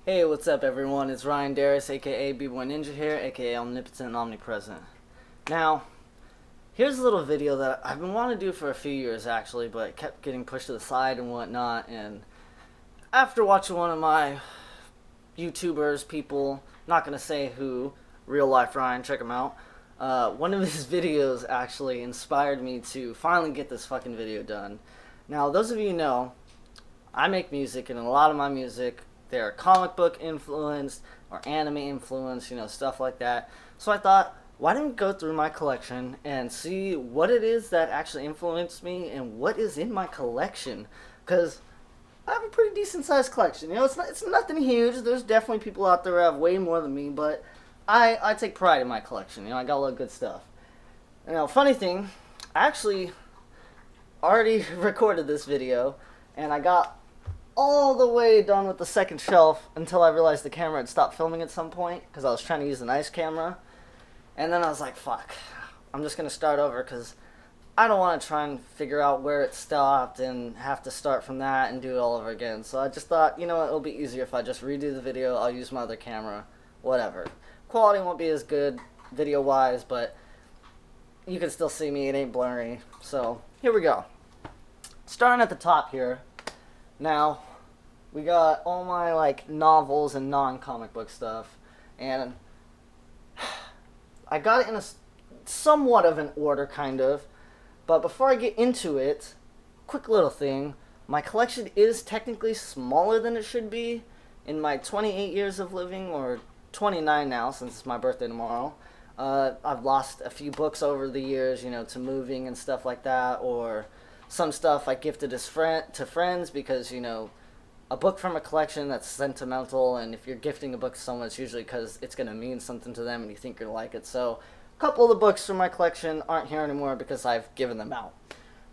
Hey, what's up everyone? It's Ryan Darris, aka B-Boy Ninja here, aka Omnipotent and Omnipresent. Now, here's a little video that I've been wanting to do for a few years actually, but it kept getting pushed to the side and whatnot, and after watching one of my YouTubers, people, not gonna say who, Real Life Ryan, check him out, one of his videos actually inspired me to finally get this fucking video done. Now, those of you who know, I make music, and a lot of my music, they're comic book influenced or anime influenced, stuff like that. So I thought, why don't we go through my collection and see what it is that actually influenced me and what is in my collection? Because I have a pretty decent sized collection. It's nothing huge. There's definitely people out there who have way more than me, but I take pride in my collection. I got a lot of good stuff. Now, funny thing, I actually already recorded this video, and I got all the way done with the second shelf until I realized the camera had stopped filming at some point because I was trying to use a nice camera. And then I was like, fuck, I'm just going to start over because I don't want to try and figure out where it stopped and have to start from that and do it all over again. So I just thought, you know what, it'll be easier if I just redo the video. I'll use my other camera, whatever. Quality won't be as good video-wise, but you can still see me. It ain't blurry. So here we go. Starting at the top here. Now, we got all my novels and non-comic book stuff, and I got it in a somewhat of an order, kind of. But before I get into it, quick little thing: my collection is technically smaller than it should be. In my 28 years of living, or 29 now, since it's my birthday tomorrow, I've lost a few books over the years, to moving and stuff like that, or some stuff I gifted to friends because, a book from a collection that's sentimental, and if you're gifting a book to someone, it's usually because it's going to mean something to them and you think you're going to like it. So a couple of the books from my collection aren't here anymore because I've given them out.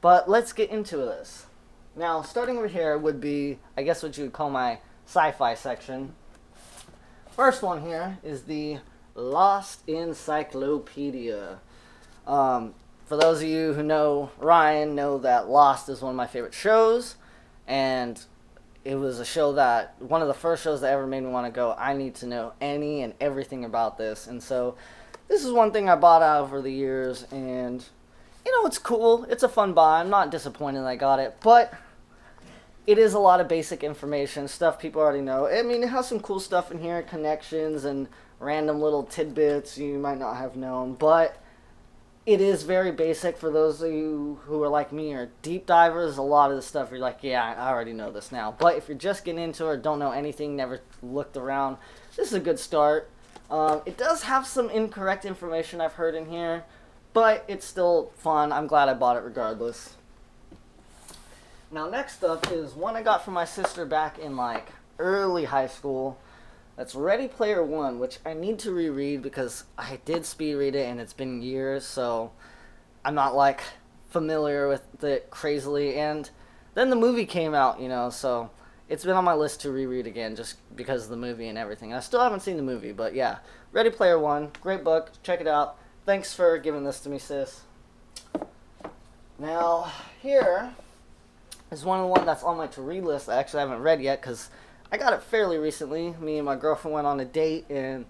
But let's get into this. Now, starting over here would be, I guess, what you would call my sci-fi section. First one here is the Lost Encyclopedia. For those of you who know Ryan, know that Lost is one of my favorite shows, and it was a show that, one of the first shows that ever made me want to go, I need to know any and everything about this. And so this is one thing I bought out over the years, and it's cool. It's a fun buy. I'm not disappointed that I got it, but it is a lot of basic information, stuff people already know. I mean, it has some cool stuff in here, connections and random little tidbits you might not have known, but it is very basic for those of you who are like me or deep divers. A lot of the stuff you're like, yeah, I already know this now. But if you're just getting into it or don't know anything, never looked around, this is a good start. It does have some incorrect information I've heard in here, but it's still fun. I'm glad I bought it regardless. Now, next up is one I got from my sister back in early high school. That's Ready Player One, which I need to reread because I did speed read it and it's been years, so I'm not familiar with it crazily. And then the movie came out, so it's been on my list to reread again just because of the movie and everything. I still haven't seen the movie, but yeah, Ready Player One, great book, check it out. Thanks for giving this to me, sis. Now, here is one of the ones that's on my to-read list I actually haven't read yet because I got it fairly recently. Me and my girlfriend went on a date, and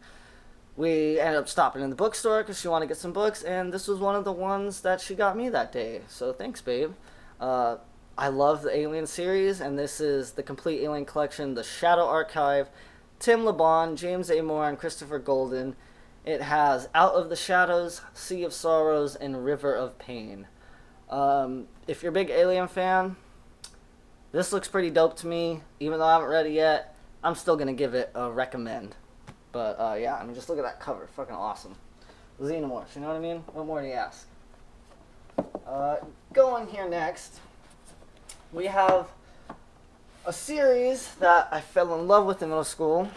we ended up stopping in the bookstore because she wanted to get some books, and this was one of the ones that she got me that day. So thanks, babe. I love the Alien series, and this is the complete Alien collection, The Shadow Archive, Tim LeBon, James A. Moore, and Christopher Golden. It has Out of the Shadows, Sea of Sorrows, and River of Pain. If you're a big Alien fan, this looks pretty dope to me. Even though I haven't read it yet, I'm still going to give it a recommend. But, yeah, I mean, just look at that cover. Fucking awesome. Xenomorphs, you know what I mean? What more do you ask? Going here next, we have a series that I fell in love with in middle school.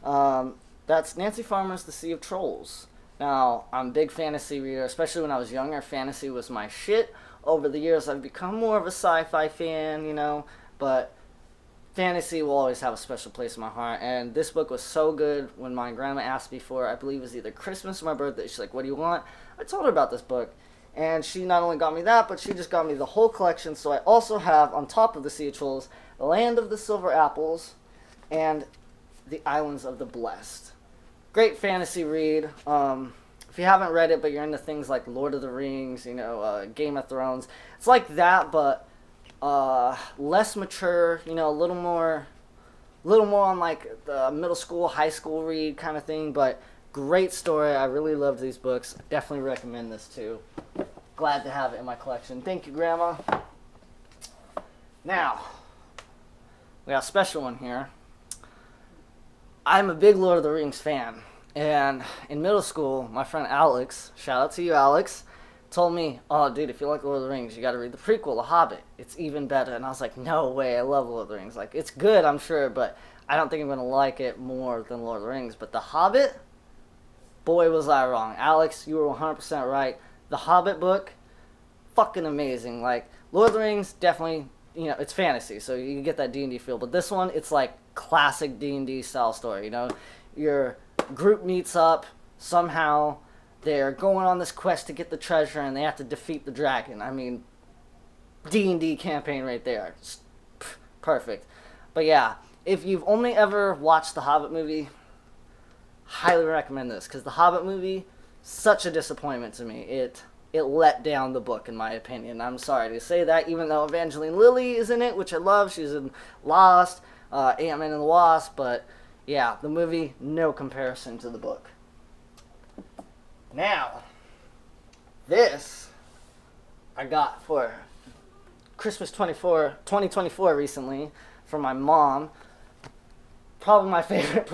That's Nancy Farmer's The Sea of Trolls. Now, I'm a big fantasy reader, especially when I was younger. Fantasy was my shit. Over the years, I've become more of a sci-fi fan, but fantasy will always have a special place in my heart. And this book was so good. When my grandma asked me for it, I believe it was either Christmas or my birthday, she's like, what do you want? I told her about this book. And she not only got me that, but she just got me the whole collection. So I also have, on top of the Sea of Trolls, Land of the Silver Apples. And The Islands of the Blessed. Great fantasy read. If you haven't read it, but you're into things like Lord of the Rings, Game of Thrones, it's like that, but less mature. A little more on like the middle school, high school read kind of thing. But great story. I really loved these books. Definitely recommend this too. Glad to have it in my collection. Thank you, Grandma. Now, we got a special one here. I'm a big Lord of the Rings fan. And in middle school, my friend Alex, shout out to you, Alex, told me, oh, dude, if you like Lord of the Rings, you got to read the prequel, The Hobbit. It's even better. And I was like, no way, I love Lord of the Rings. Like, it's good, I'm sure, but I don't think I'm going to like it more than Lord of the Rings. But The Hobbit, boy, was I wrong. Alex, you were 100% right. The Hobbit book, fucking amazing. Like, Lord of the Rings, definitely, it's fantasy, so you can get that D&D feel. But this one, it's like classic D&D style story, Your group meets up somehow. They're going on this quest to get the treasure, and they have to defeat the dragon. I mean, D&D campaign right there. Just perfect. But yeah, if you've only ever watched the Hobbit movie, highly recommend this, because the Hobbit movie, such a disappointment to me. It let down the book, in my opinion. I'm sorry to say that, even though Evangeline Lilly is in it, which I love. She's in Lost, Ant-Man and the Wasp, but yeah, the movie, no comparison to the book. Now, this I got for Christmas 2024 recently from my mom. Probably my favorite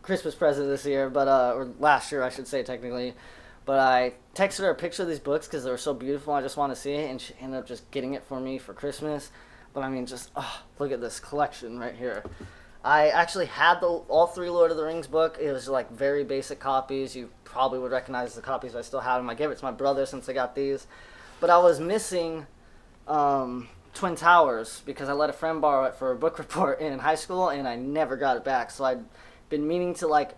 Christmas present this year, but or last year I should say technically. But I texted her a picture of these books because they were so beautiful. I just wanted to see it, and she ended up just getting it for me for Christmas. But I mean, just look at this collection right here. I actually had all 3 Lord of the Rings book. It was like very basic copies. You probably would recognize the copies. I still have them. I gave it to my brother since I got these. But I was missing Twin Towers because I let a friend borrow it for a book report in high school, and I never got it back. So I'd been meaning to like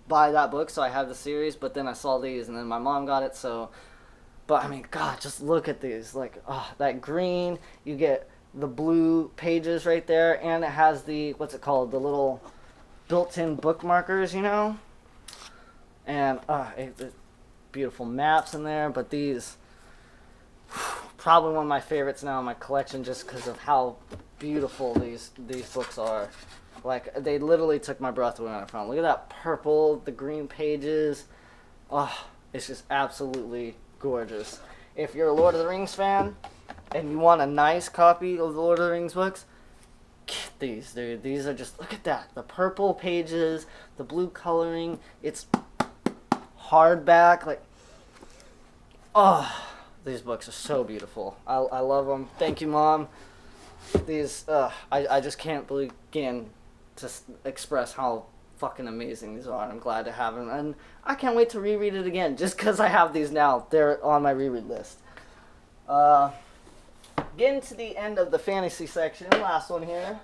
buy that book, so I have the series, but then I saw these, and then my mom got it, so. But I mean, God, just look at these. Like, that green, you get the blue pages right there, and it has the, what's it called, the little built-in bookmarkers, and beautiful maps in there. But these, probably one of my favorites now in my collection, just because of how beautiful these books are. Like, they literally took my breath away when I found them. Look at that purple, the green pages. It's just absolutely gorgeous. If you're a Lord of the Rings fan and you want a nice copy of the Lord of the Rings books, get these, dude. These are just, look at that. The purple pages, the blue coloring. It's hardback. Like, these books are so beautiful. I love them. Thank you, Mom. These, I just can't begin to express how fucking amazing these are. I'm glad to have them, and I can't wait to reread it again just because I have these now. They're on my reread list. Getting to the end of the fantasy section, last one here.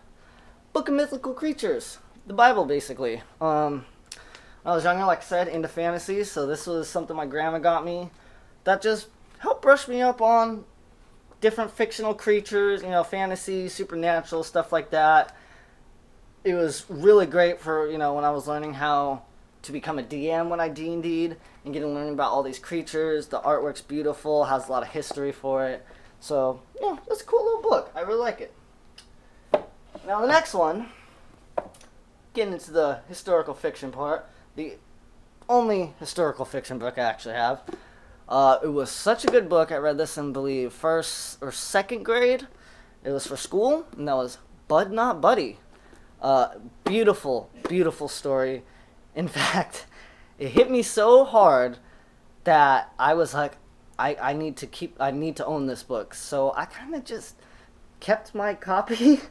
Book of Mythical Creatures. The Bible, basically. When I was younger, like I said, into fantasy, so this was something my grandma got me that just helped brush me up on different fictional creatures, fantasy, supernatural, stuff like that. It was really great for, when I was learning how to become a DM when I D&D'd and getting learning about all these creatures. The artwork's beautiful, has a lot of history for it. So, yeah, it's a cool little book. I really like it. Now, the next one, getting into the historical fiction part, the only historical fiction book I actually have. It was such a good book. I read this in, I believe, 1st or 2nd grade. It was for school, and that was Bud Not Buddy. Beautiful, beautiful story. In fact, it hit me so hard that I was like, I need to own this book. So I kind of just kept my copy.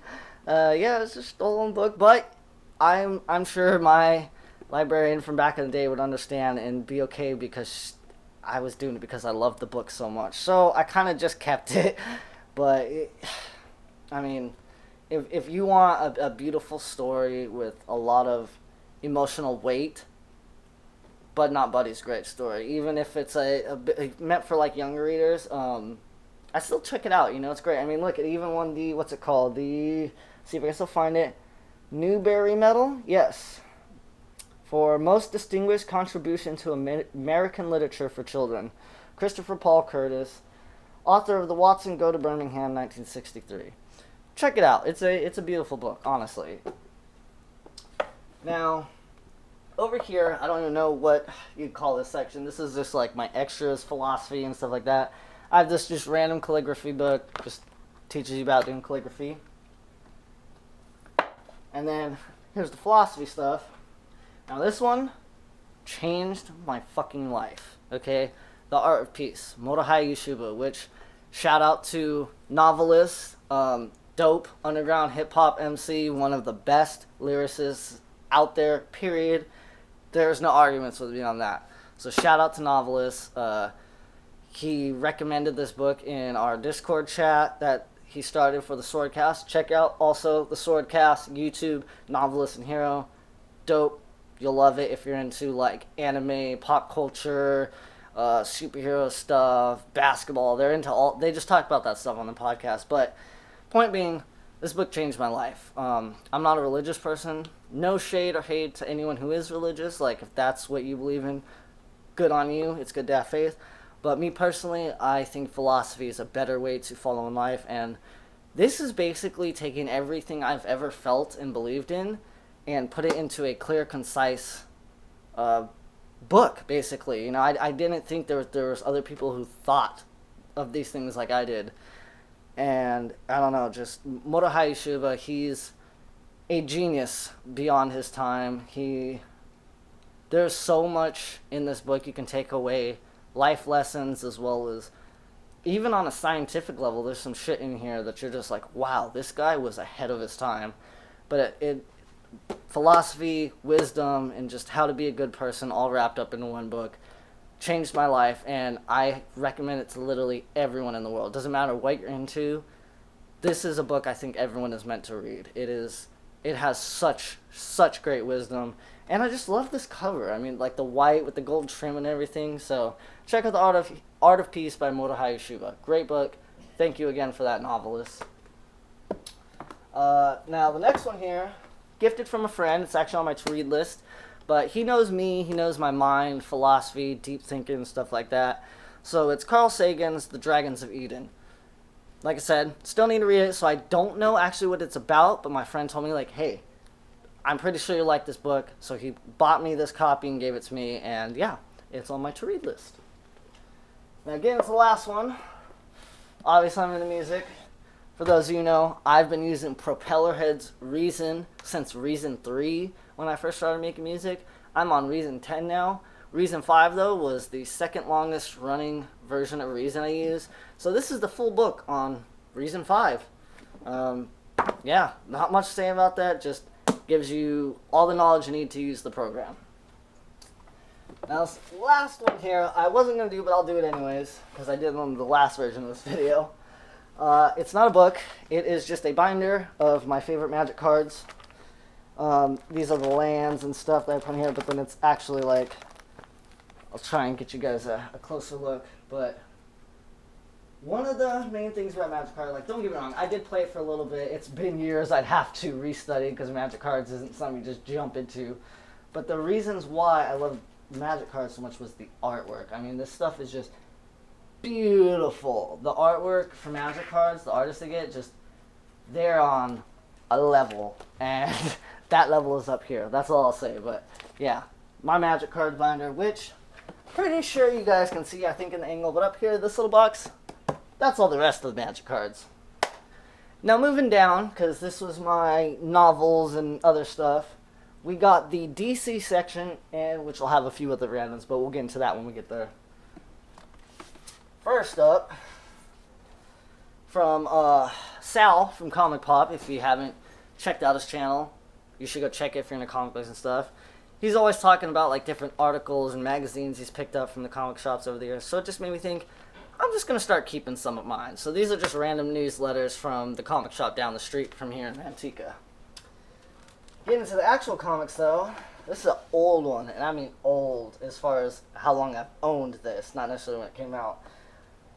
Yeah, it's a stolen book, but I'm sure my librarian from back in the day would understand and be okay because I was doing it because I loved the book so much. So I kind of just kept it. But I mean, if you want a beautiful story with a lot of emotional weight, But Not Buddy's a great story. Even if it's meant for like younger readers, I still check it out. It's great. I mean, look, it even won the, what's it called? See if I can still find it. Newbery Medal? Yes. For most distinguished contribution to American literature for children. Christopher Paul Curtis, author of the Watson Go to Birmingham, 1963. Check it out. It's a beautiful book, honestly. Now, over here, I don't even know what you'd call this section. This is just like my extras, philosophy, and stuff like that. I have this just random calligraphy book, just teaches you about doing calligraphy. And then here's the philosophy stuff. Now this one changed my fucking life, okay? The Art of Peace, Morohei Yushiba, which, shout out to novelist, dope, underground hip-hop MC, one of the best lyricists out there, period. There's no arguments with me on that. So shout out to novelist. He recommended this book in our Discord chat that he started for the Swordcast. Check out also the Swordcast, YouTube, novelist and hero. Dope. You'll love it if you're into like anime, pop culture, superhero stuff, basketball. They're into all. They just talk about that stuff on the podcast. But point being, this book changed my life. I'm not a religious person. No shade or hate to anyone who is religious. Like if that's what you believe in, good on you. It's good to have faith. But me personally, I think philosophy is a better way to follow in life. And this is basically taking everything I've ever felt and believed in and put it into a clear, concise book, basically. You know, I didn't think there was other people who thought of these things like I did. And I don't know, just Morohei Yushiba, he's a genius beyond his time. There's so much in this book you can take away, life lessons as well as even on a scientific level. There's some shit in here that you're just like, wow, this guy was ahead of his time. But philosophy, wisdom, and just how to be a good person all wrapped up in one book changed my life, and I recommend it to literally everyone in the world. Doesn't matter what you're into. This is a book I think everyone is meant to read. It has such great wisdom, and I just love this cover. I mean, like the white with the gold trim and everything. So check out the Art of Peace by Morohei Yushiba. Great book. Thank you again for that, novelist. Now the next one here, gifted from a friend. It's actually on my to-read list. But he knows me, he knows my mind, philosophy, deep thinking, stuff like that. So it's Carl Sagan's The Dragons of Eden. Like I said, still need to read it, so I don't know actually what it's about, but my friend told me, like, hey, I'm pretty sure you like this book. So he bought me this copy and gave it to me, and yeah, it's on my to-read list. Now again, it's the last one. Obviously, I'm into music. For those of you who know, I've been using Propellerhead's Reason since Reason 3 when I first started making music. I'm on Reason 10 now. Reason 5, though, was the second longest running version of Reason I use. So this is the full book on Reason 5. Yeah, not much to say about that. Just gives you all the knowledge you need to use the program. Now, this last one here, I wasn't going to do, but I'll do it anyways, because I did it on the last version of this video. It's not a book. It is just a binder of my favorite Magic cards. These are the lands and stuff that I put in here, but then it's actually like, I'll try and get you guys a closer look, but one of the main things about Magic cards, like, don't get me wrong, I did play it for a little bit. It's been years. I'd have to restudy because Magic cards isn't something you just jump into. But the reasons why I love Magic cards so much was the artwork. I mean, this stuff is just beautiful. The artwork for Magic cards, the artists they get, just, they're on a level, and that level is up here. That's all I'll say. But yeah, my Magic card binder, which pretty sure you guys can see, I think, in the angle, but up here, this little box, that's all the rest of the Magic cards. Now moving down, because this was my novels and other stuff, we got the DC section, and which will have a few other randoms, but we'll get into that when we get there. First up, from Sal from Comic Pop. If you haven't checked out his channel, you should go check it if you're into comic books and stuff. He's always talking about like different articles and magazines he's picked up from the comic shops over the years. So it just made me think, I'm just going to start keeping some of mine. So these are just random newsletters from the comic shop down the street from here in Manteca. Getting into the actual comics though, this is an old one, and I mean old as far as how long I've owned this, not necessarily when it came out.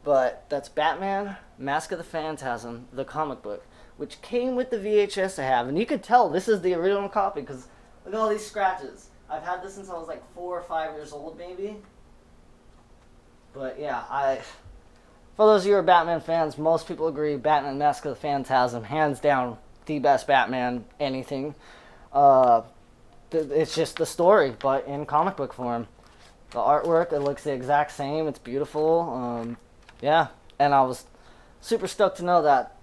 But that's Batman, Mask of the Phantasm, the comic book, which came with the VHS I have. And you could tell this is the original copy because look at all these scratches. I've had this since I was like 4 or 5 years old, maybe. But yeah, for those of you who are Batman fans, most people agree Batman Mask of the Phantasm, hands down, the best Batman anything. It's just the story, but in comic book form. The artwork, it looks the exact same. It's beautiful. Yeah, and I was super stoked to know that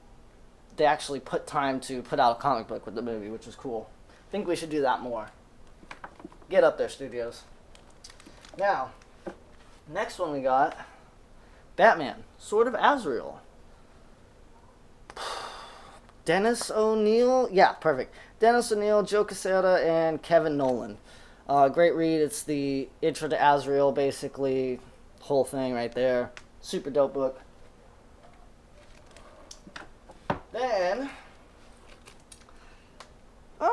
they actually put time to put out a comic book with the movie, which was cool. I think we should do that more. Get up there, studios. Now, next one we got, Batman, Sword of Azrael. Dennis O'Neil? Yeah, perfect. Dennis O'Neil, Joe Quesada, and Kevin Nolan. Great read. It's the intro to Azrael, basically. Whole thing right there. Super dope book. Then, a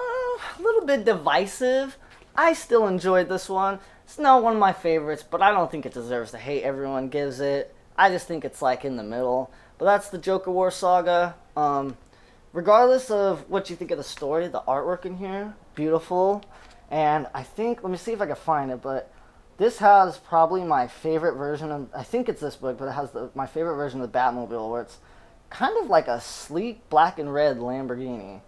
little bit divisive. I still enjoyed this one. It's not one of my favorites, but I don't think it deserves the hate everyone gives it. I just think it's like in the middle. But that's the Joker War Saga. Regardless of what you think of the story, the artwork in here, beautiful. And I think, let me see if I can find it, but this has probably my favorite version of, I think it's this book, but it has my favorite version of the Batmobile, where it's kind of like a sleek black and red Lamborghini.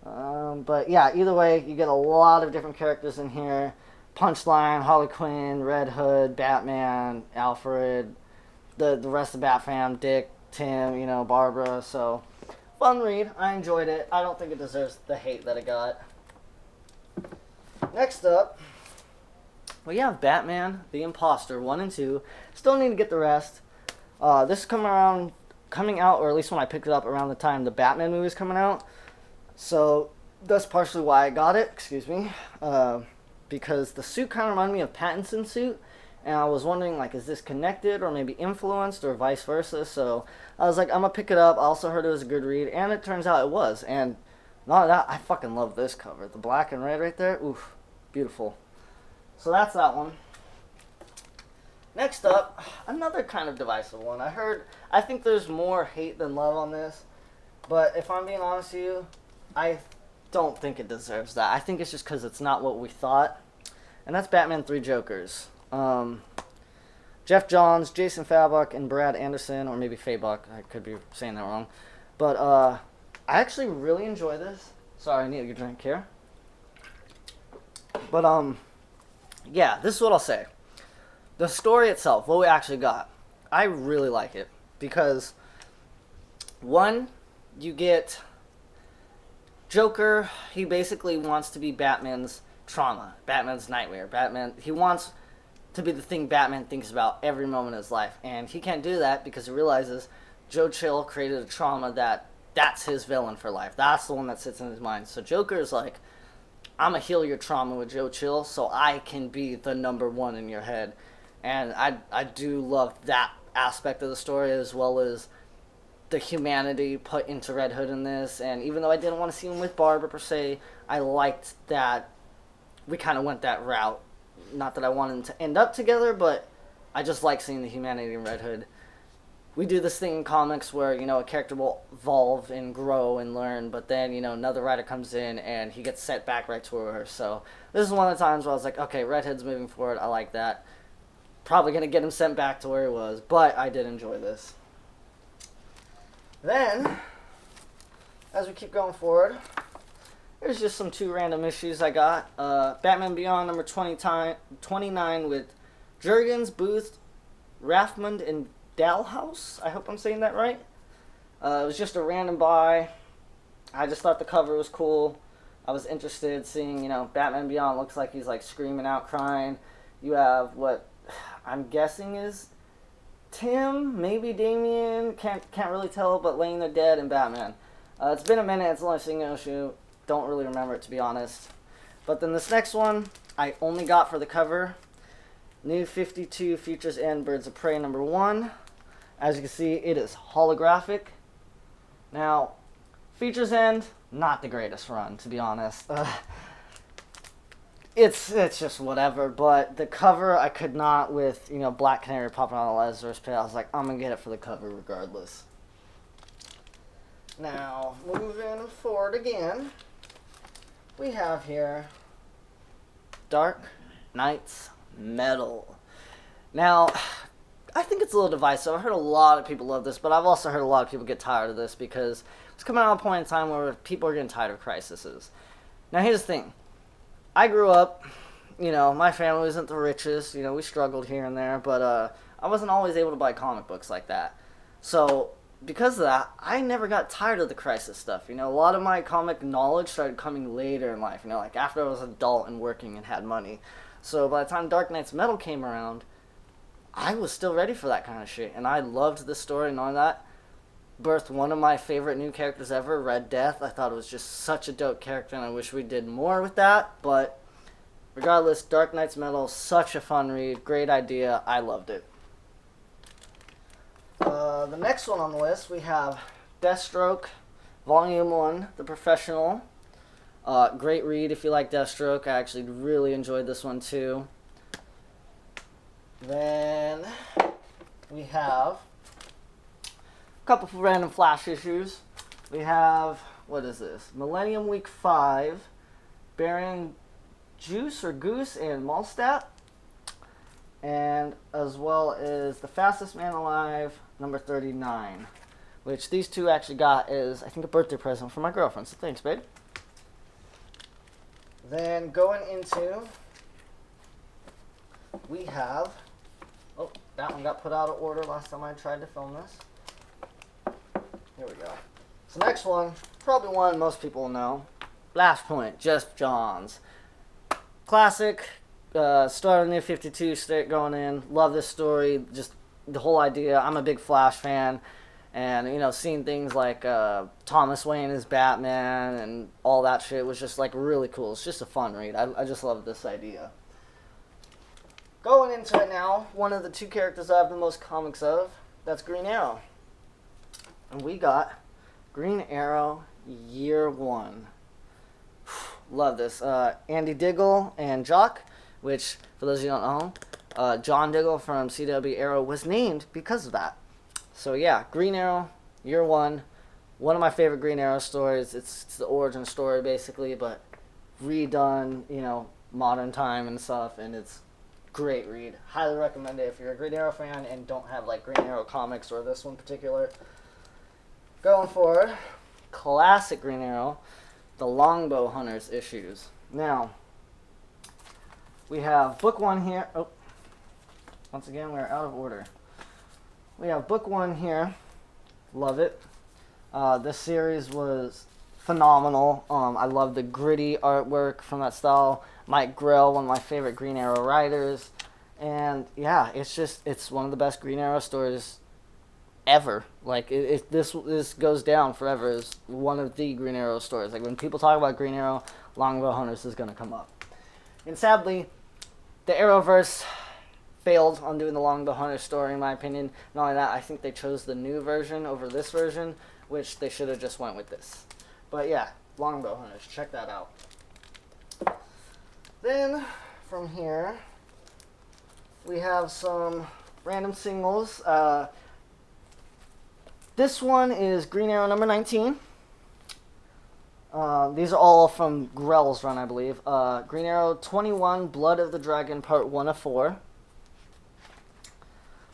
But yeah, either way, you get a lot of different characters in here. Punchline, Harley Quinn, Red Hood, Batman, Alfred, the rest of the Bat fam, Dick, Tim, you know, Barbara. So, fun read. I enjoyed it. I don't think it deserves the hate that it got. Next up, we have Batman, The Imposter, 1 and 2. Still need to get the rest. This is coming out, or at least when I picked it up around the time the Batman movie is coming out. So, that's partially why I got it, excuse me. Because the suit kind of reminded me of Pattinson's suit. And I was wondering, like, is this connected or maybe influenced or vice versa? So, I was like, I'm going to pick it up. I also heard it was a good read. And it turns out it was. And not only that, I fucking love this cover. The black and red right there. Oof. Beautiful. So that's that one. Next up, another kind of divisive one. I think there's more hate than love on this. But if I'm being honest with you, I don't think it deserves that. I think it's just because it's not what we thought. And that's Batman 3 Jokers. Jeff Johns, Jason Fabok, and Brad Anderson, or maybe Fabok. I could be saying that wrong. But I actually really enjoy this. Sorry, I need a drink here. But, yeah, this is what I'll say. The story itself, what we actually got, I really like it. Because, one, you get Joker, he basically wants to be Batman's trauma, Batman's nightmare. He wants to be the thing Batman thinks about every moment of his life. And he can't do that because he realizes Joe Chill created a trauma that's his villain for life. That's the one that sits in his mind. So Joker is like, I'm going to heal your trauma with Joe Chill so I can be the number one in your head. And I do love that aspect of the story, as well as the humanity put into Red Hood in this. And even though I didn't want to see him with Barbara per se, I liked that we kind of went that route. Not that I wanted them to end up together, but I just like seeing the humanity in Red Hood. We do this thing in comics where, you know, a character will evolve and grow and learn, but then, you know, another writer comes in and he gets set back right to her. So this is one of the times where I was like, okay, Red Hood's moving forward. I like that. Probably going to get him sent back to where he was, but I did enjoy this. Then, as we keep going forward, here's just some 2 random issues I got. Batman Beyond number 29 with Jurgens, Booth, Rathmund, and Dalhouse. I hope I'm saying that right. It was just a random buy. I just thought the cover was cool. I was interested seeing, you know, Batman Beyond looks like he's like screaming out, crying. You have what I'm guessing is Tim, maybe Damian, can't really tell, but laying there dead, and Batman. It's been a minute. It's only a single issue. Don't really remember it, to be honest. But then this next one I only got for the cover. New 52 features in Birds of Prey number 1. As you can see, it is holographic. Now, features end, not the greatest run, to be honest. It's just whatever, but the cover I could not, with, you know, Black Canary popping on the Lazarus pit. I was like, I'm gonna get it for the cover regardless. Now, moving forward again, we have here Dark Knight's Metal. Now, I think it's a little divisive. I've heard a lot of people love this, but I've also heard a lot of people get tired of this because it's coming out at a point in time where people are getting tired of crises. Now, here's the thing. I grew up, my family wasn't the richest. We struggled here and there, but I wasn't always able to buy comic books like that. So, because of that, I never got tired of the crisis stuff. A lot of my comic knowledge started coming later in life, like after I was an adult and working and had money. So, by the time Dark Knight's Metal came around, I was still ready for that kind of shit, and I loved the story and all that. Birthed one of my favorite new characters ever, Red Death. I thought it was just such a dope character, and I wish we did more with that, but regardless, Dark Knight's Metal, such a fun read, great idea, I loved it. The next one on the list, we have Deathstroke, Volume 1, The Professional. Great read if you like Deathstroke. I actually really enjoyed this one too. Then we have a couple of random Flash issues. We have, what is this? Millennium Week 5, Baron Juice or Goose and Malstat. And as well as The Fastest Man Alive, number 39. Which these two actually got as, I think, a birthday present for my girlfriend. So thanks, babe. Then going into, we have, oh, that one got put out of order last time I tried to film this. Here we go. So next one, probably one most people know, Flashpoint, Jeff Johns. Classic, started near 52, straight going in. Love this story, just the whole idea. I'm a big Flash fan. And, seeing things like Thomas Wayne as Batman and all that shit was just, really cool. It's just a fun read. I just love this idea. Going into it now, one of the two characters I have the most comics of, that's Green Arrow. And we got Green Arrow Year 1. Love this. Andy Diggle and Jock, which, for those of you who don't know, John Diggle from CW Arrow was named because of that. So yeah, Green Arrow, Year 1, one of my favorite Green Arrow stories. It's the origin story basically, but redone, modern time and stuff, and it's great read. Highly recommend it if you're a Green Arrow fan and don't have Green Arrow comics or this one in particular. Going forward, classic Green Arrow, the Longbow Hunters issues. Now, we have book 1 here. Oh, once again, we're out of order. We have book 1 here. Love it. This series was phenomenal. I love the gritty artwork from that style. Mike Grell, one of my favorite Green Arrow writers. And yeah, it's one of the best Green Arrow stories ever. This goes down forever as one of the Green Arrow stories. When people talk about Green Arrow, Longbow Hunters is going to come up. And sadly, the Arrowverse failed on doing the Longbow Hunter story, in my opinion. Not only that, I think they chose the new version over this version, which they should have just went with this. But yeah, Longbow Hunters, check that out. Then, from here, we have some random singles. This one is Green Arrow number 19. These are all from Grell's run, I believe. Green Arrow 21, Blood of the Dragon, part 1 of 4.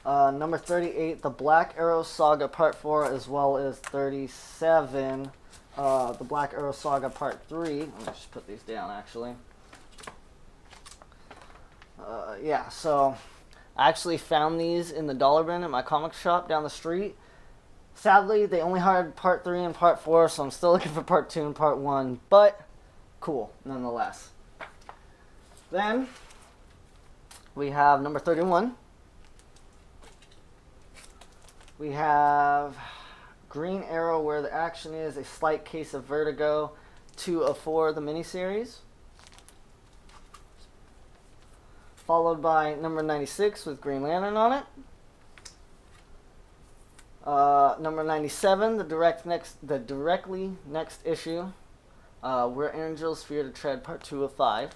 Number 38, The Black Arrow Saga Part 4, as well as 37, The Black Arrow Saga Part 3. Let me just put these down, actually. Yeah, so I actually found these in the dollar bin at my comic shop down the street. Sadly, they only had Part 3 and Part 4, so I'm still looking for Part 2 and Part 1, but cool, nonetheless. Then, we have number 31. We have Green Arrow, Where the Action Is, A Slight Case of Vertigo, 2 of 4, the miniseries. Followed by number 96 with Green Lantern on it. Number 97, the directly next issue, Where Angels Fear to Tread, part 2 of 5.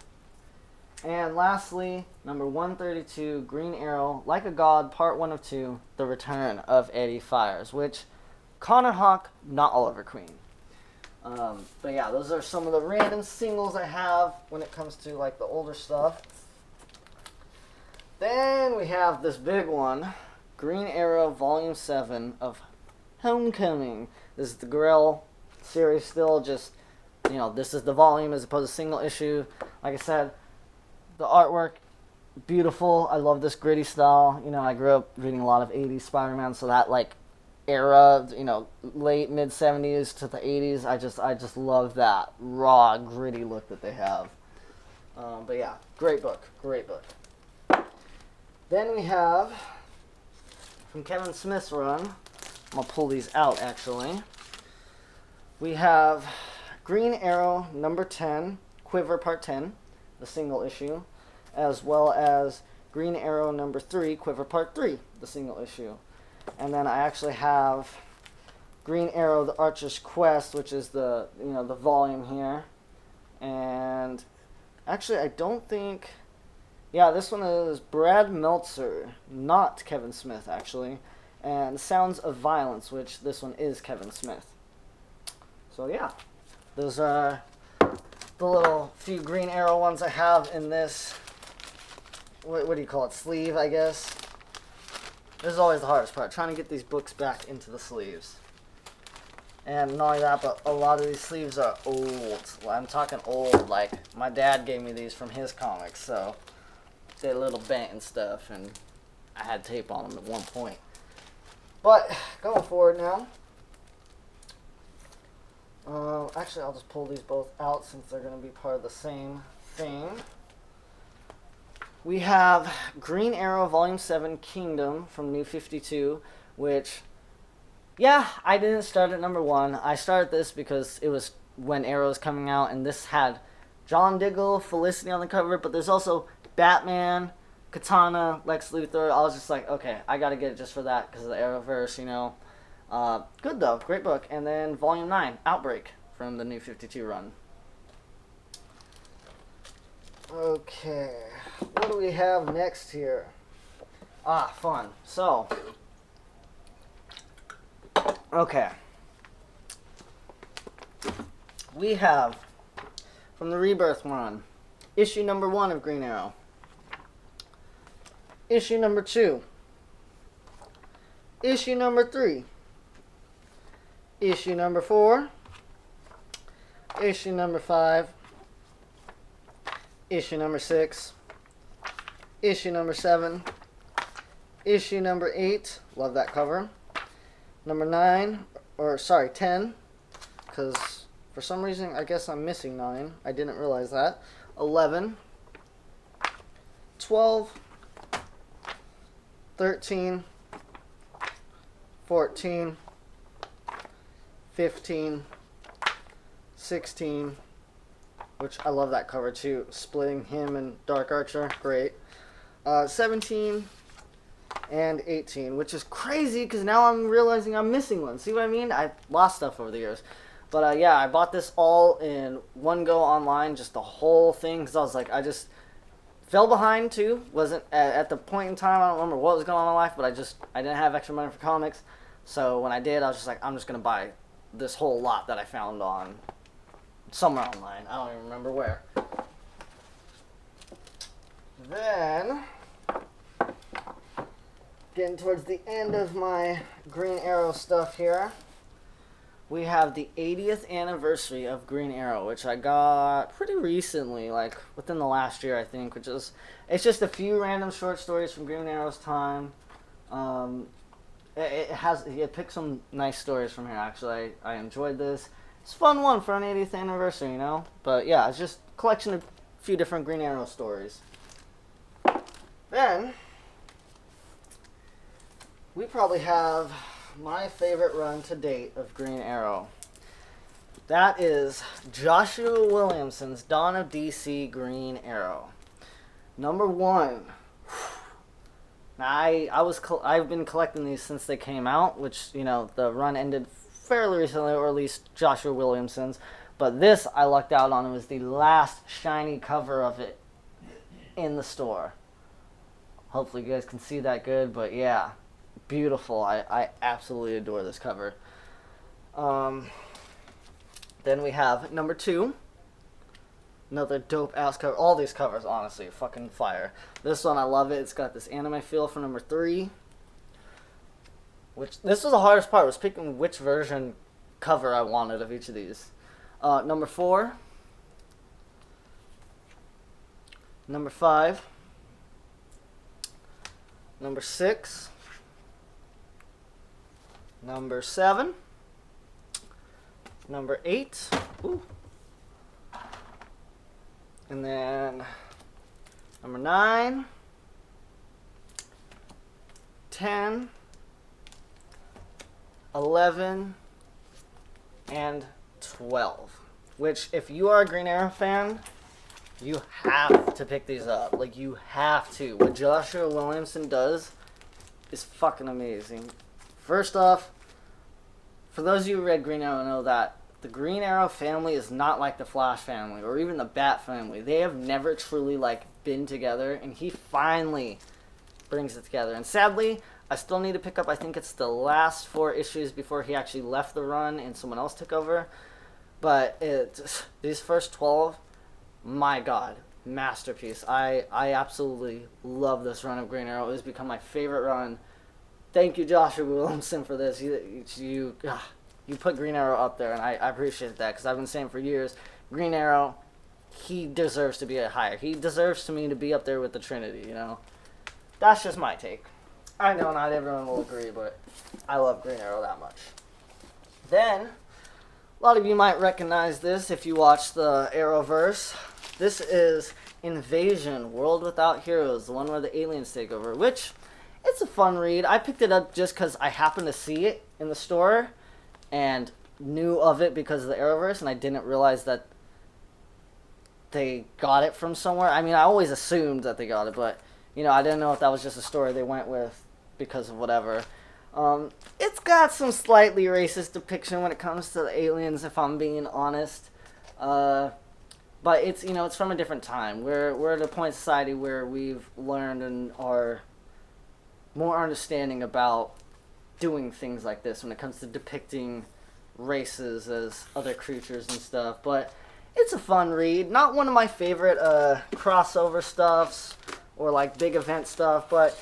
And lastly, number 132, Green Arrow, Like a God, part 1 of 2, The Return of Eddie Fires, which Connor Hawk, not Oliver Queen. But yeah, those are some of the random singles I have when it comes to like the older stuff. Then we have this big one, Green Arrow Volume 7 of Homecoming. This is the Grell series still, just, you know, this is the volume as opposed to single issue. Like I said, the artwork, beautiful. I love this gritty style. You know, I grew up reading a lot of 80s Spider-Man, so that, like, era, you know, late, mid-70s to the 80s, I just love that raw, gritty look that they have. But yeah, great book, great book. Then we have, from Kevin Smith's run, I'm going to pull these out, actually. We have Green Arrow number 10, Quiver Part 10, the single issue, as well as Green Arrow number 3, Quiver Part 3, the single issue. And then I actually have Green Arrow, The Archer's Quest, which is the, you know, the volume here. And actually, I don't think... Yeah, this one is Brad Meltzer, not Kevin Smith, actually. And Sounds of Violence, which this one is Kevin Smith. So, yeah. Those are the little few Green Arrow ones I have in this, what do you call it, sleeve, I guess. This is always the hardest part, trying to get these books back into the sleeves. And not only that, but a lot of these sleeves are old. I'm talking old, like, my dad gave me these from his comics, so they're a little bent and stuff, and I had tape on them at one point. But, going forward now, actually I'll just pull these both out since they're going to be part of the same thing. We have Green Arrow Volume 7 Kingdom from New 52, which, yeah, I didn't start at number 1. I started this because it was when Arrow was coming out, and this had John Diggle, Felicity on the cover, but there's also Batman, Katana, Lex Luthor. I was just like, okay, I gotta get it just for that because of the Arrowverse, you know. Good though, great book. And then Volume 9, Outbreak, from the New 52 run. Okay, what do we have next here? Fun. So, okay. We have, from the Rebirth run, issue number 1 of Green Arrow. Issue number 2. Issue number 3. Issue number 4. Issue number 5. Issue number 6. Issue number 7. Issue number 8. Love that cover. Number 9. Or, sorry, 10. Because for some reason, I guess I'm missing 9. I didn't realize that. 11. 12. 13. 14. 15. 16. Which I love that cover too. Splitting him and Dark Archer. Great. 17. And 18. Which is crazy because now I'm realizing I'm missing one. See what I mean? I lost stuff over the years. But yeah, I bought this all in one go online. Just the whole thing. Because I was like, I just fell behind too. Wasn't at the point in time, I don't remember what was going on in my life. But I didn't have extra money for comics. So when I did, I was just like, I'm just going to buy this whole lot that I found on somewhere online. I don't even remember where. Then, getting towards the end of my Green Arrow stuff here, we have the 80th anniversary of Green Arrow, which I got pretty recently, like within the last year, I think, which is, it's just a few random short stories from Green Arrow's time. It picked some nice stories from here, actually. I enjoyed this. It's a fun one for an 80th anniversary, you know? But yeah, it's just a collection of a few different Green Arrow stories. Then, we probably have my favorite run to date of Green Arrow. That is Joshua Williamson's Dawn of DC Green Arrow. Number 1. Now, I've been collecting these since they came out, which, you know, the run ended fairly recently, or at least Joshua Williamson's. But this I lucked out on. It was the last shiny cover of it in the store. Hopefully you guys can see that good, but yeah, beautiful. I absolutely adore this cover. Then we have number 2. Another dope ass cover. All these covers, honestly, fucking fire. This one, I love it. It's got this anime feel for number 3. This was the hardest part, was picking which version cover I wanted of each of these. Number 4. Number 5. Number 6. Number 7. Number 8. Ooh. And then number 9. 10. 11. And 12. Which, if you are a Green Arrow fan, you have to pick these up. Like, you have to. What Joshua Williamson does is fucking amazing. First off, for those of you who read Green Arrow know that the Green Arrow family is not like the Flash family or even the Bat family. They have never truly, like, been together, and he finally brings it together. And sadly, I still need to pick up, I think it's the last 4 issues before he actually left the run and someone else took over. But these first 12, my god, masterpiece. I absolutely love this run of Green Arrow. It has become my favorite run. Thank you, Joshua Williamson, for this. You put Green Arrow up there, and I appreciate that, because I've been saying for years, Green Arrow, he deserves to be higher. He deserves to me to be up there with the Trinity, you know? That's just my take. I know not everyone will agree, but I love Green Arrow that much. Then, a lot of you might recognize this if you watch the Arrowverse. This is Invasion, World Without Heroes, the one where the aliens take over, which, it's a fun read. I picked it up just because I happened to see it in the store and knew of it because of the Arrowverse, and I didn't realize that they got it from somewhere. I mean, I always assumed that they got it, but, you know, I didn't know if that was just a story they went with because of whatever. It's got some slightly racist depiction when it comes to the aliens, if I'm being honest. But it's, you know, it's from a different time. We're at a point in society where we've learned and are more understanding about doing things like this when it comes to depicting races as other creatures and stuff. But it's a fun read. Not one of my favorite crossover stuffs or like big event stuff, but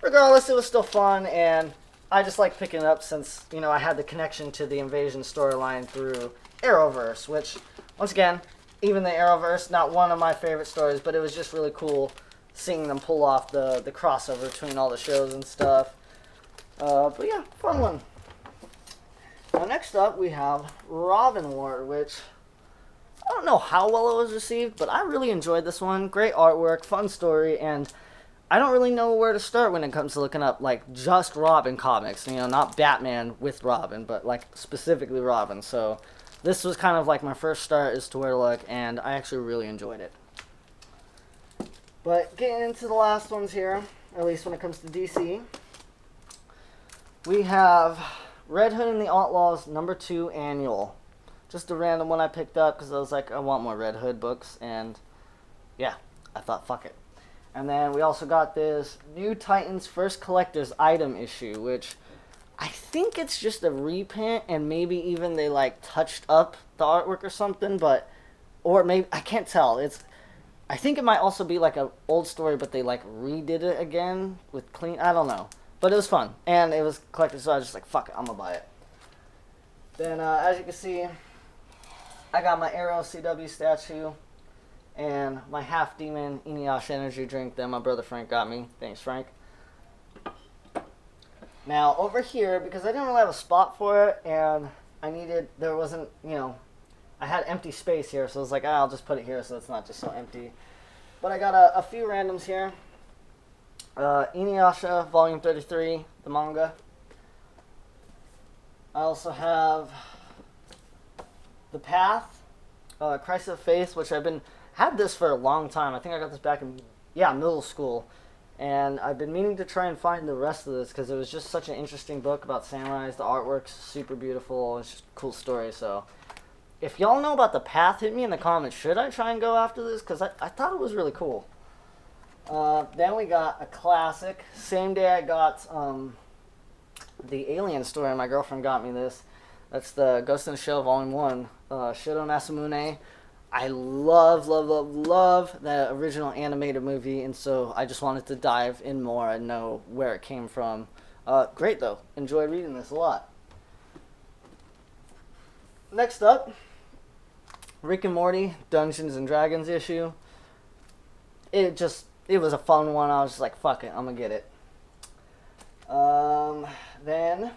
regardless, it was still fun, and I just like picking it up since, you know, I had the connection to the Invasion storyline through Arrowverse, which, once again, even the Arrowverse, not one of my favorite stories, but it was just really cool seeing them pull off the crossover between all the shows and stuff. But yeah, fun one. Now next up we have Robin War, which I don't know how well it was received, but I really enjoyed this one. Great artwork, fun story, and I don't really know where to start when it comes to looking up, like, just Robin comics. You know, not Batman with Robin, but, like, specifically Robin. So this was kind of like my first start as to where to look, and I actually really enjoyed it. But getting into the last ones here, at least when it comes to DC, we have Red Hood and the Outlaws #2 Annual. Just a random one I picked up because I was like, I want more Red Hood books, and yeah, I thought, fuck it. And then we also got this New Titans First Collector's Item issue, which I think it's just a reprint, and maybe even they, like, touched up the artwork or something, but, or maybe, I can't tell. I think it might also be, like, an old story, but they, like, redid it again with clean, I don't know. But it was fun, and it was collected, so I was just like, fuck it, I'm gonna buy it. Then, as you can see, I got my Arrow CW statue and my half-demon Inuyasha energy drink that my brother Frank got me. Thanks, Frank. Now, over here, because I didn't really have a spot for it, and there wasn't, you know, I had empty space here, so I was like, I'll just put it here so it's not just so empty. But I got a few randoms here. Inuyasha, Volume 33, the manga. I also have The Path, Crisis of Faith, which had this for a long time. I think I got this back in, middle school. And I've been meaning to try and find the rest of this because it was just such an interesting book about samurais. The artwork's super beautiful. It's just a cool story. So if y'all know about The Path, hit me in the comments. Should I try and go after this? Because I thought it was really cool. Then we got a classic. Same day I got the Alien story, my girlfriend got me this. That's the Ghost in the Shell Volume 1. Shido Masamune. I love, love, love, love the original animated movie, and so I just wanted to dive in more and know where it came from. Great, though. Enjoy reading this a lot. Next up, Rick and Morty Dungeons and Dragons issue. It was a fun one. I was just like, fuck it, I'm gonna get it. Then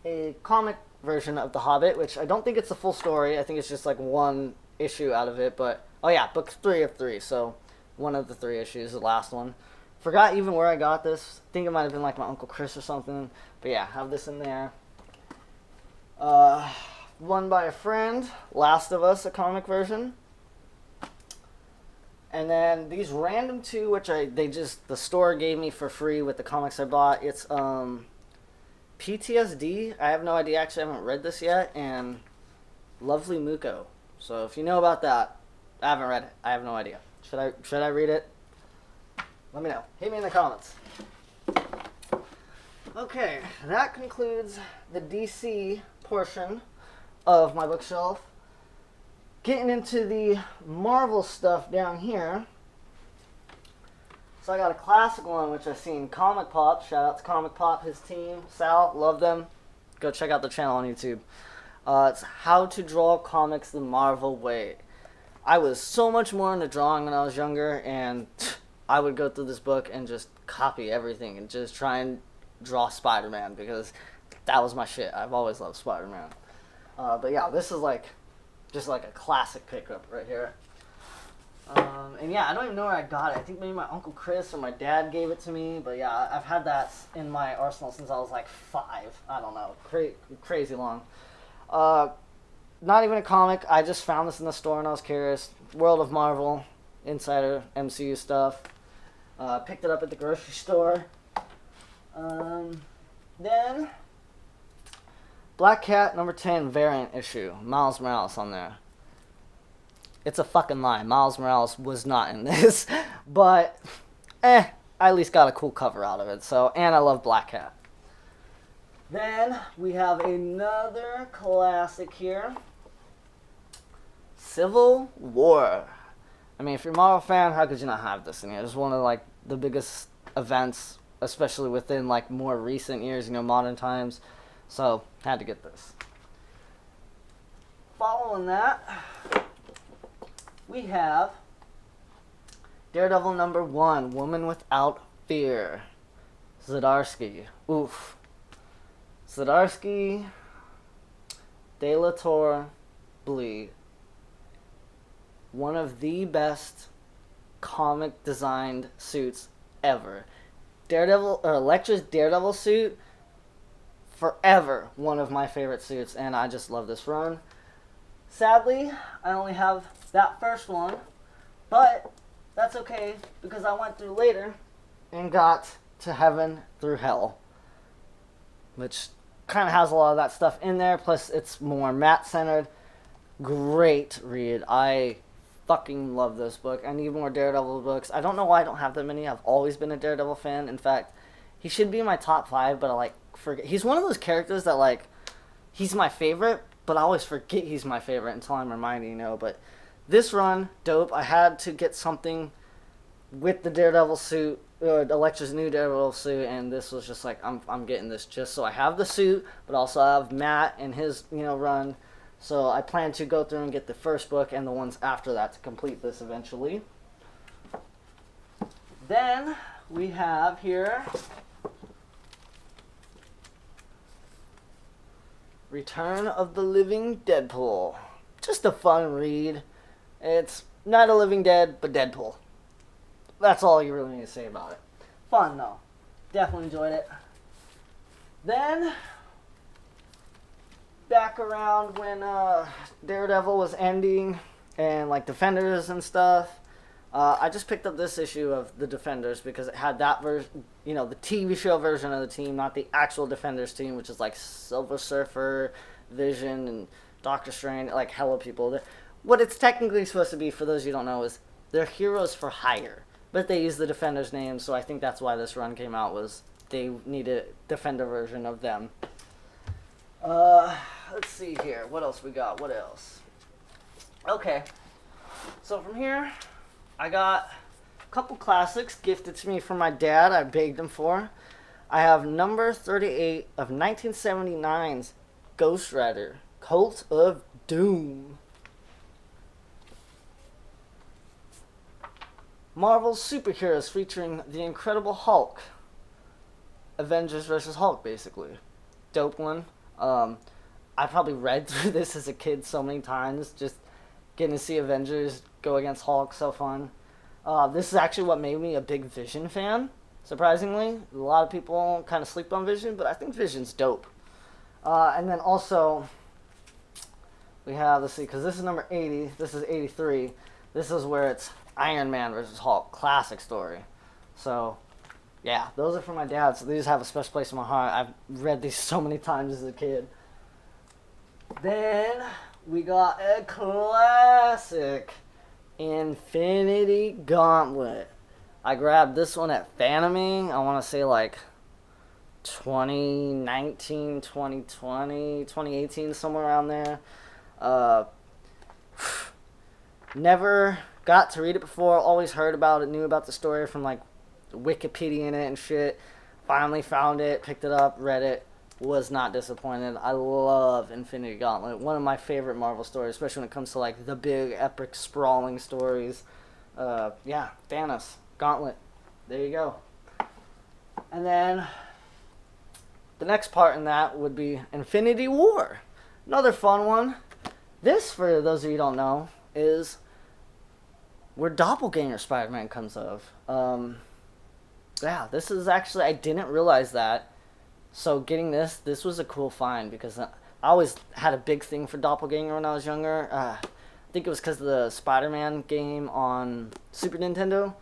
a comic version of The Hobbit, which I don't think it's the full story. I think it's just like one issue out of it, but oh yeah, book 3 of 3, so one of the 3 issues, the last one. Forgot even where I got this. I think it might have been like my Uncle Chris or something, but yeah, have this in there. One by a friend, Last of Us, a comic version. And then these random 2, which the store gave me for free with the comics I bought. It's PTSD. I have no idea, actually I haven't read this yet, and Lovely Muko. So if you know about that, I haven't read it. I have no idea. Should I read it? Let me know. Hit me in the comments. Okay, that concludes the DC portion of my bookshelf. Getting into the Marvel stuff down here. So I got a classic one, which I've seen Comic Pop. Shout out to Comic Pop, his team, Sal, love them. Go check out the channel on YouTube. It's How to Draw Comics the Marvel Way. I was so much more into drawing when I was younger, and I would go through this book and just copy everything and just try and draw Spider-Man, because that was my shit. I've always loved Spider-Man. But yeah, this is just like a classic pickup right here. And yeah, I don't even know where I got it. I think maybe my Uncle Chris or my dad gave it to me. But yeah, I've had that in my arsenal since I was like 5. I don't know. Crazy long. Not even a comic. I just found this in the store and I was curious. World of Marvel, Insider, MCU stuff. Picked it up at the grocery store. Then Black Cat number 10 variant issue. Miles Morales on there. It's a fucking lie. Miles Morales was not in this. But, I at least got a cool cover out of it. So, and I love Black Cat. Then we have another classic here. Civil War. I mean, if you're a Marvel fan, how could you not have this in here? It's one of the biggest events, especially within more recent years, modern times. So, had to get this. Following that, we have Daredevil number 1, Woman Without Fear. Zdarsky. Oof. Zdarsky, De La Torre, Blee. One of the best comic designed suits ever. Elektra's Daredevil suit, forever one of my favorite suits, and I just love this run. Sadly, I only have that first one, but that's okay because I went through later and got to Heaven Through Hell, which kind of has a lot of that stuff in there, plus it's more matte-centered. Great read. I fucking love this book. I need more Daredevil books. I don't know why I don't have that many. I've always been a Daredevil fan. In fact, he should be in my top 5, but I forget. He's one of those characters that he's my favorite, but I always forget he's my favorite until I'm reminded, But this run, dope. I had to get something with the Daredevil suit, Elektra's new Daredevil suit, and this was just I'm getting this just so I have the suit, but also I have Matt and his, run. So I plan to go through and get the first book and the ones after that to complete this eventually. Then we have here Return of the Living Deadpool. Just a fun read. It's not a Living Dead, but Deadpool. That's all you really need to say about it. Fun, though. Definitely enjoyed it. Then, back around when Daredevil was ending, and Defenders and stuff, I just picked up this issue of the Defenders because it had that version, the TV show version of the team, not the actual Defenders team, which is Silver Surfer, Vision, and Doctor Strange, hella people. What it's technically supposed to be, for those you don't know, is they're heroes for hire. But they use the Defenders name, so I think that's why this run came out, was they needed a Defender version of them. let's see here. What else we got? What else? Okay. So from here, I got a couple classics gifted to me from my dad. I begged him for. I have number 38 of 1979's Ghost Rider, Cult of Doom. Marvel's superheroes featuring the Incredible Hulk. Avengers vs. Hulk, basically. Dope one. I probably read through this as a kid so many times. Just getting to see Avengers go against Hulk, so fun. This is actually what made me a big Vision fan, surprisingly. A lot of people kind of sleep on Vision, but I think Vision's dope. And then also, we have, let's see, because this is number 80, this is 83. This is where it's Iron Man versus Hulk, classic story. So, yeah, those are from my dad, so these have a special place in my heart. I've read these so many times as a kid. Then, we got a classic, Infinity Gauntlet. I grabbed this one at Fanime, I want to say like 2019, 2020, 2018, somewhere around there. Never got to read it before, always heard about it, knew about the story from like Wikipedia in it and shit. Finally found it, picked it up, read it, was not disappointed. I love Infinity Gauntlet, one of my favorite Marvel stories, especially when it comes to like the big, epic, sprawling stories. Yeah, Thanos, Gauntlet, there you go. And then the next part in that would be Infinity War, another fun one. This, for those of you who don't know, is where Doppelganger Spider-Man comes of. Yeah, this is actually, I didn't realize that. So getting this was a cool find because I always had a big thing for Doppelganger when I was younger. I think it was because of the Spider-Man game on Super Nintendo.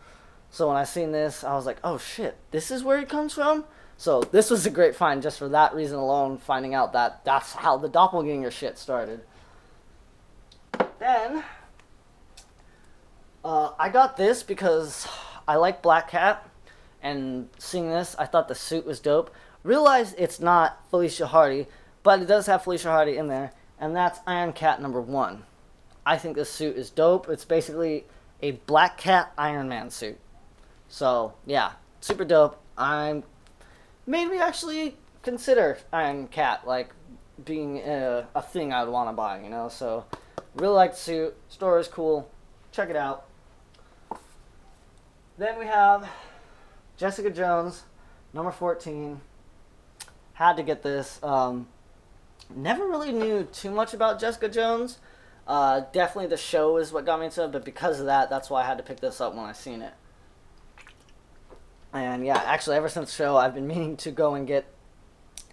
So when I seen this, I was like, oh shit, this is where he comes from? So this was a great find just for that reason alone, finding out that that's how the Doppelganger shit started. Then, I got this because I like Black Cat, and seeing this, I thought the suit was dope. Realized it's not Felicia Hardy, but it does have Felicia Hardy in there, and that's Iron Cat number 1. I think this suit is dope. It's basically a Black Cat Iron Man suit. So, yeah, super dope. Made me actually consider Iron Cat, like, being a thing I'd want to buy, you know, so really like the suit. Store is cool. Check it out. Then we have Jessica Jones, number 14. Had to get this. Never really knew too much about Jessica Jones. Definitely the show is what got me into it, but because of that, that's why I had to pick this up when I seen it. And yeah, actually ever since the show, I've been meaning to go and get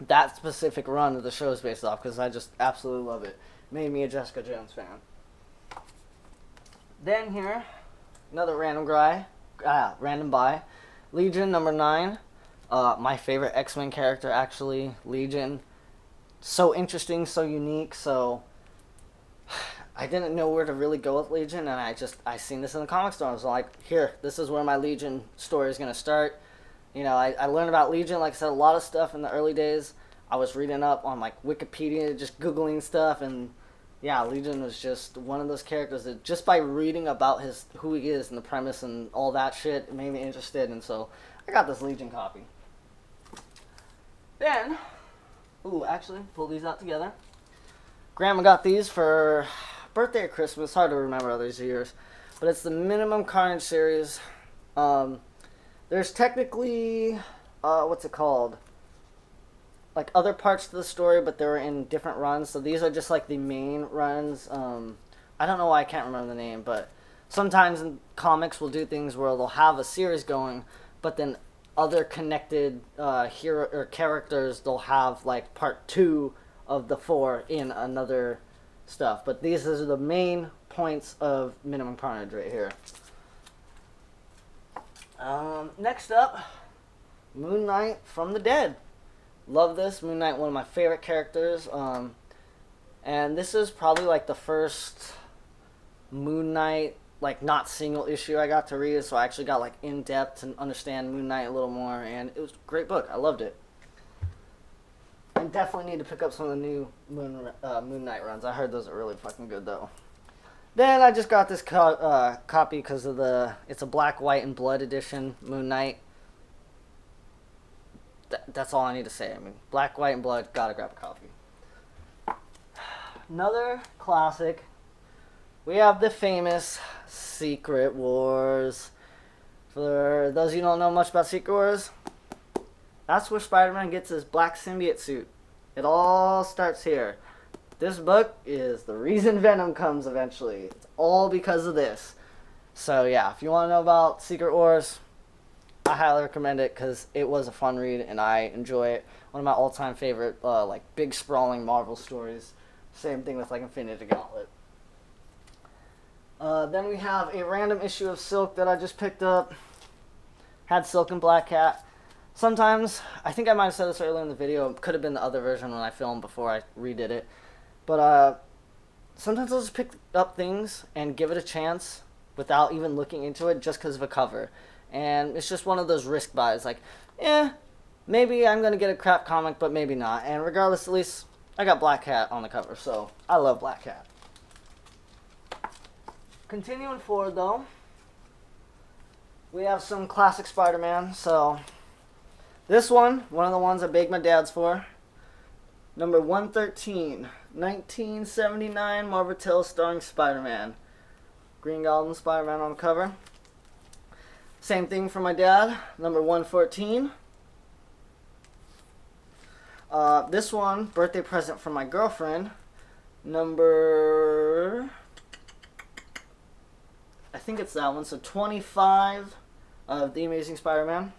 that specific run that the show is based off because I just absolutely love it. Made me a Jessica Jones fan. Then here, another random buy. Legion number 9. My favorite X-Men character, actually, Legion. So interesting, so unique, so I didn't know where to really go with Legion, and I seen this in the comic store. I was like, here, this is where my Legion story is going to start. You know, I learned about Legion, like I said, a lot of stuff in the early days. I was reading up on, like, Wikipedia, just Googling stuff, and yeah, Legion was just one of those characters that just by reading about who he is and the premise and all that shit, it made me interested, and so I got this Legion copy. Then, actually, pull these out together. Grandma got these for birthday or Christmas, hard to remember all these years, but it's the Minimum Carnage series. There's technically, what's it called? Like other parts to the story, but they were in different runs. So these are just like the main runs. I don't know why I can't remember the name, but sometimes in comics we'll do things where they'll have a series going, but then other connected hero or characters, they'll have like part 2 of the 4 in another stuff. But these are the main points of Minimum Carnage right here. Next up, Moon Knight from the Dead. Love this. Moon Knight, one of my favorite characters. And this is probably like the first Moon Knight, like not single issue I got to read, so I actually got like in depth to understand Moon Knight a little more, and it was a great book. I loved it. Definitely need to pick up some of the new Moon Knight runs. I heard those are really fucking good though. Then I just got this copy because of it's a black, white, and blood edition Moon Knight. That's all I need to say. I mean, black, white, and blood, gotta grab a copy. Another classic. We have the famous Secret Wars. For those of you who don't know much about Secret Wars, that's where Spider-Man gets his black symbiote suit. It all starts here. This book is the reason Venom comes eventually. It's all because of this. So yeah, if you want to know about Secret Wars, I highly recommend it because it was a fun read and I enjoy it. One of my all-time favorite, like big sprawling Marvel stories. Same thing with like Infinity Gauntlet. Then we have a random issue of Silk that I just picked up. Had Silk and Black Cat. Sometimes, I think I might have said this earlier in the video, it could have been the other version when I filmed before I redid it. But sometimes I'll just pick up things and give it a chance without even looking into it just because of a cover. And it's just one of those risk buys. Like, maybe I'm going to get a crap comic, but maybe not. And regardless, at least I got Black Cat on the cover, so I love Black Cat. Continuing forward, though, we have some classic Spider-Man. So this one of the ones I begged my dads for. Number 113, 1979 Marvel Tales starring Spider-Man. Green Goblin Spider-Man on the cover. Same thing for my dad, number 114. This one, birthday present from my girlfriend, number, I think it's that one, so 25 of The Amazing Spider-Man.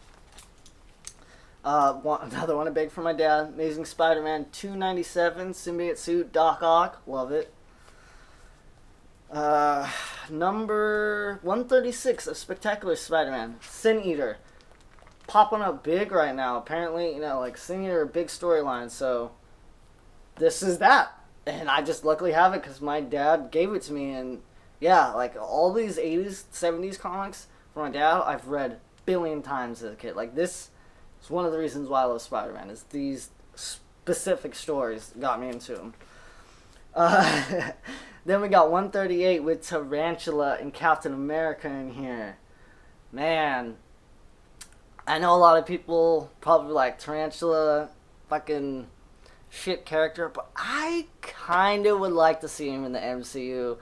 Another one I begged for my dad, Amazing Spider-Man 297, symbiote suit, Doc Ock, love it. Number 136 of Spectacular Spider-Man, Sin Eater. Popping up big right now. Apparently, like Sin Eater, a big storyline, so this is that. And I just luckily have it because my dad gave it to me, and yeah, like all these 80s, 70s comics from my dad, I've read a billion times as a kid. Like this is one of the reasons why I love Spider-Man, is these specific stories got me into them. Then we got 138 with Tarantula and Captain America in here. Man, I know a lot of people probably like Tarantula, fucking shit character, but I kind of would like to see him in the MCU.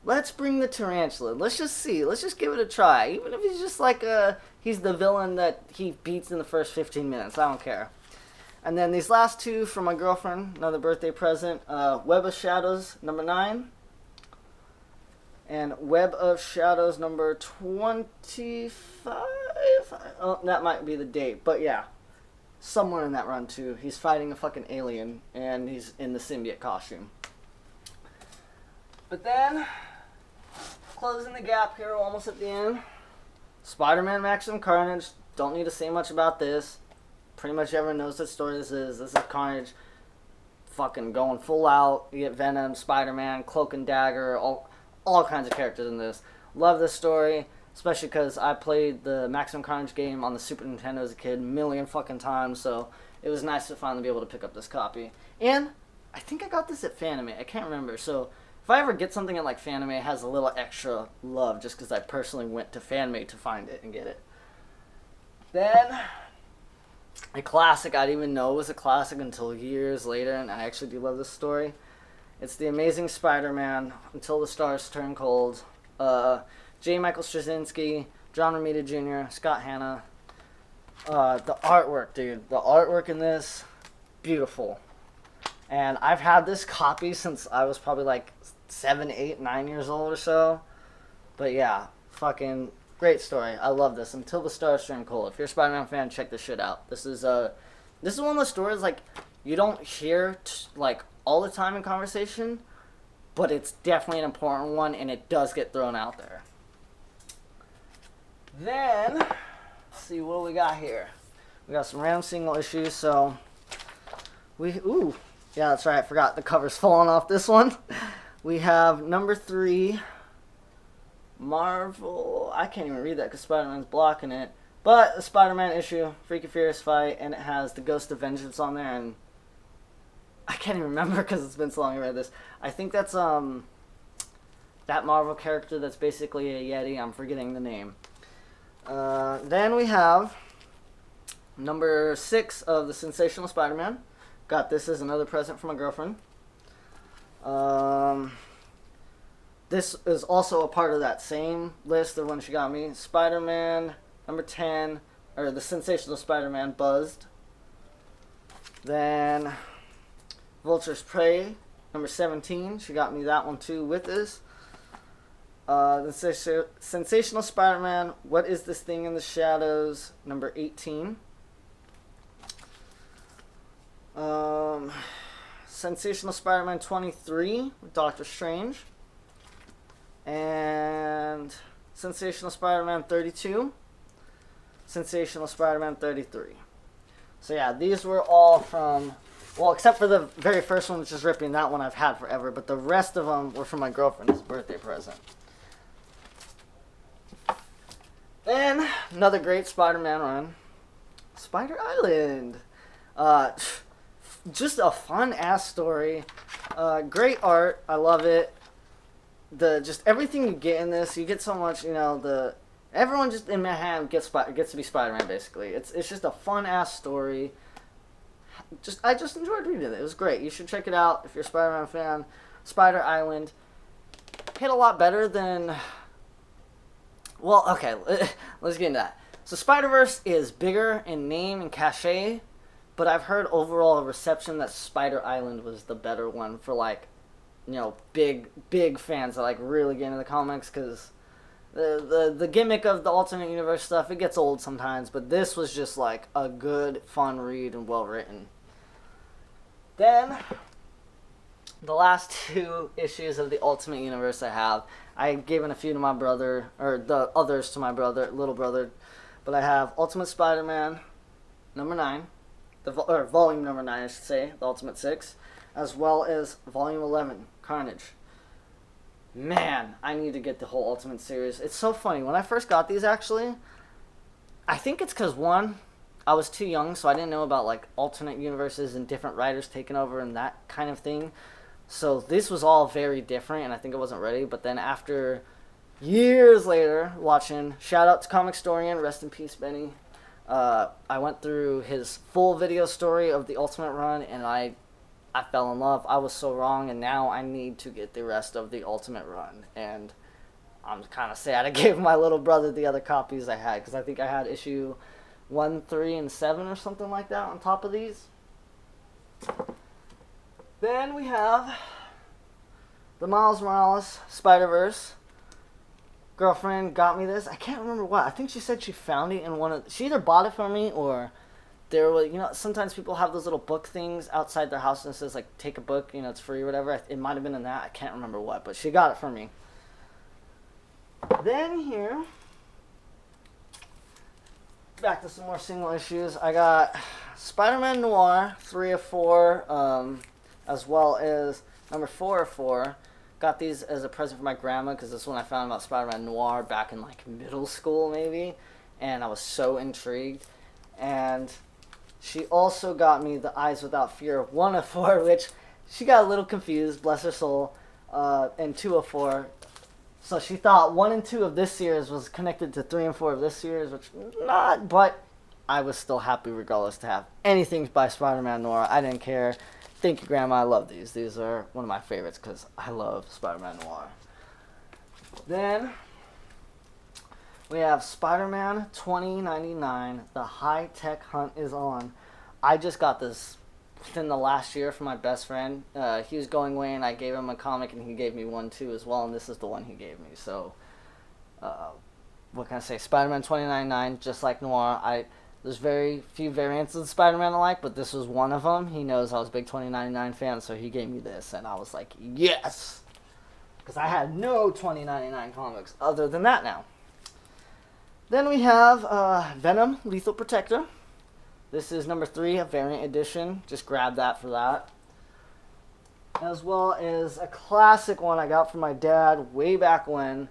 Let's bring the Tarantula. Let's just see. Let's just give it a try. Even if he's just like he's the villain that he beats in the first 15 minutes. I don't care. And then these last two from my girlfriend, another birthday present, Web of Shadows, number 9. And Web of Shadows, number 25? Oh, that might be the date, but yeah. Somewhere in that run, too. He's fighting a fucking alien, and he's in the symbiote costume. But then, closing the gap here, almost at the end. Spider-Man Maximum Carnage. Don't need to say much about this. Pretty much everyone knows what story this is. This is Carnage fucking going full out. You get Venom, Spider-Man, Cloak and Dagger, all kinds of characters in this. Love this story, especially because I played the Maximum Carnage game on the Super Nintendo as a kid a million fucking times, so it was nice to finally be able to pick up this copy. And I think I got this at Fanime. I can't remember, so if I ever get something at like Fanime, it has a little extra love just because I personally went to Fanime to find it and get it. Then a classic I didn't even know was a classic until years later, and I actually do love this story. It's The Amazing Spider-Man, Until the Stars Turn Cold. J. Michael Straczynski, John Romita Jr., Scott Hanna. The artwork, dude. The artwork in this, beautiful. And I've had this copy since I was probably like 7, 8, 9 years old or so. But yeah, fucking great story. I love this. Until the Stars Turn Cold. If you're a Spider-Man fan, check this shit out. This is one of those stories like you don't hear like all the time in conversation, but it's definitely an important one, and it does get thrown out there. Then, let's see what we got here. We got some random single issues, so yeah, that's right, I forgot the cover's falling off this one. We have number 3, Marvel, I can't even read that because Spider-Man's blocking it, but a Spider-Man issue, Freaky Furious fight, and it has the Ghost of Vengeance on there, and I can't even remember because it's been so long I read this. I think that's that Marvel character that's basically a Yeti. I'm forgetting the name. Then we have number 6 of the Sensational Spider-Man. Got this as another present from my girlfriend. This is also a part of that same list of when she got me. Spider-Man number 10, or the Sensational Spider-Man Buzzed. Then Vulture's Prey number 17. She got me that one too with this. The Sensational Spider-Man, What Is This Thing in the Shadows, number 18. Sensational Spider-Man 23 with Doctor Strange. And Sensational Spider-Man 32. Sensational Spider-Man 33. So yeah, these were all from, well, except for the very first one, which is ripping. That one I've had forever. But the rest of them were from my girlfriend's birthday present. Then, another great Spider-Man run. Spider Island. Just a fun-ass story. Great art. I love it. Just everything you get in this, you get so much, everyone just in Manhattan gets to be Spider-Man, basically. It's just a fun-ass story. I just enjoyed reading it. It was great. You should check it out if you're a Spider-Man fan. Spider Island hit a lot better than... Well, okay, let's get into that. So Spider-Verse is bigger in name and cachet, but I've heard overall reception that Spider Island was the better one for, big fans that, really get into the comics, because the gimmick of the alternate universe stuff, it gets old sometimes, but this was just, a good, fun read and well-written. Then, the last 2 issues of the Ultimate Universe I've given a few to my brother, or the others to my little brother, but I have Ultimate Spider-Man, number 9, volume number 9, I should say, the Ultimate 6, as well as volume 11, Carnage. Man, I need to get the whole Ultimate series. It's so funny. When I first got these, actually, I think it's because, one, I was too young, so I didn't know about, alternate universes and different writers taking over and that kind of thing. So this was all very different, and I think I wasn't ready. But then after years later, watching, shout out to Comic Storian, rest in peace, Benny. I went through his full video story of the Ultimate run, and I fell in love. I was so wrong, and now I need to get the rest of the Ultimate run. And I'm kind of sad I gave my little brother the other copies I had, because I think I had issue 1, 3, and 7 or something like that on top of these. Then we have the Miles Morales Spider-Verse. Girlfriend got me this. I can't remember what. I think she said she found it in she either bought it for me, or there was, sometimes people have those little book things outside their house and it says, take a book, it's free or whatever. It might have been in that. I can't remember what, but she got it for me. Then here, back to some more single issues. I got Spider-Man Noir, 3 of 4, as well as number 4 of 4. Got these as a present for my grandma, because this is when I found about Spider-Man Noir back in middle school maybe, and I was so intrigued. And she also got me the Eyes Without Fear 1 of 4, which she got a little confused, bless her soul, and 2 of 4. So she thought 1 and 2 of this series was connected to 3 and 4 of this series, which not, but I was still happy regardless to have anything by Spider-Man Noir. I didn't care. Thank you, Grandma. I love these. These are one of my favorites because I love Spider-Man Noir. Then we have Spider-Man 2099. The high-tech hunt is on. I just got this within the last year from my best friend. He was going away, and I gave him a comic, and he gave me one too as well, and this is the one he gave me. So, what can I say? Spider-Man 2099, just like Noir. There's very few variants of Spider-Man I like, but this was one of them. He knows I was a big 2099 fan, so he gave me this, and I was like, yes! Because I had no 2099 comics other than that now. Then we have Venom Lethal Protector. This is number 3, a variant edition. Just grab that for that. As well as a classic one I got from my dad way back when.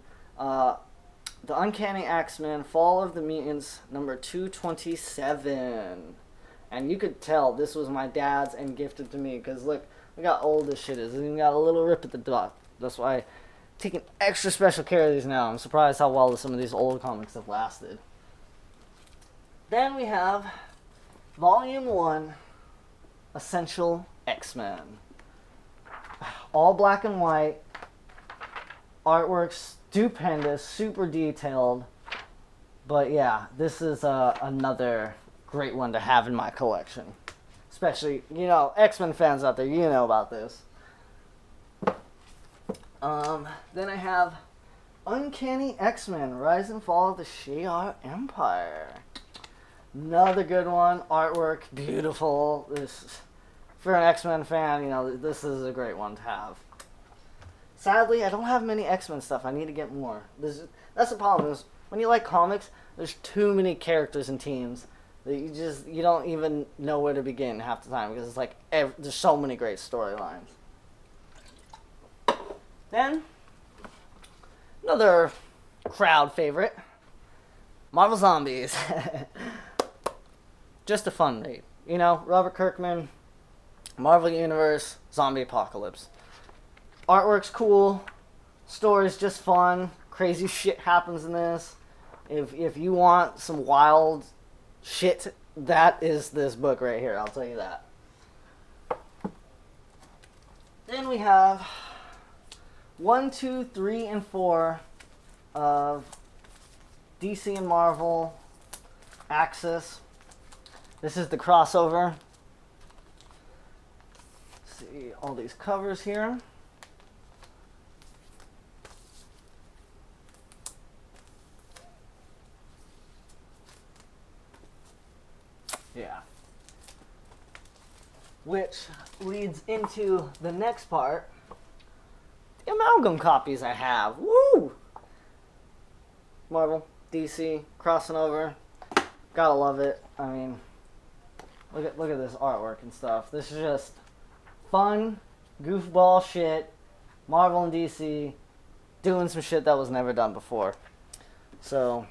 The Uncanny X-Men Fall of the Mutants, number 227. And you could tell this was my dad's and gifted to me, because look how old this shit is. It's even got a little rip at the top. That's why I'm taking extra special care of these now. I'm surprised how well some of these old comics have lasted. Then we have Volume 1, Essential X-Men. All black and white. Artwork stupendous, super detailed. But yeah, this is another great one to have in my collection. Especially, you know, X-Men fans out there, you know about this. Then I have Uncanny X-Men, Rise and Fall of the S.A.R. Empire. Another good one. Artwork, beautiful. This, for an X-Men fan, you know, this is a great one to have. Sadly, I don't have many X-Men stuff. I need to get more. That's the problem, is when you like comics, there's too many characters and teams that you don't even know where to begin half the time, because it's like there's so many great storylines. Then, another crowd favorite, Marvel Zombies. Just a fun read. You know, Robert Kirkman, Marvel Universe, Zombie Apocalypse. Artwork's cool, story's just fun, crazy shit happens in this. If you want some wild shit, that is this book right here, I'll tell you that. Then we have 1, 2, 3, and 4 of DC and Marvel Axis. This is the crossover. See all these covers here. Yeah. Which leads into the next part. The amalgam copies I have. Woo! Marvel, DC, crossing over. Gotta love it. I mean, look at this artwork and stuff. This is just fun, goofball shit. Marvel and DC doing some shit that was never done before. So,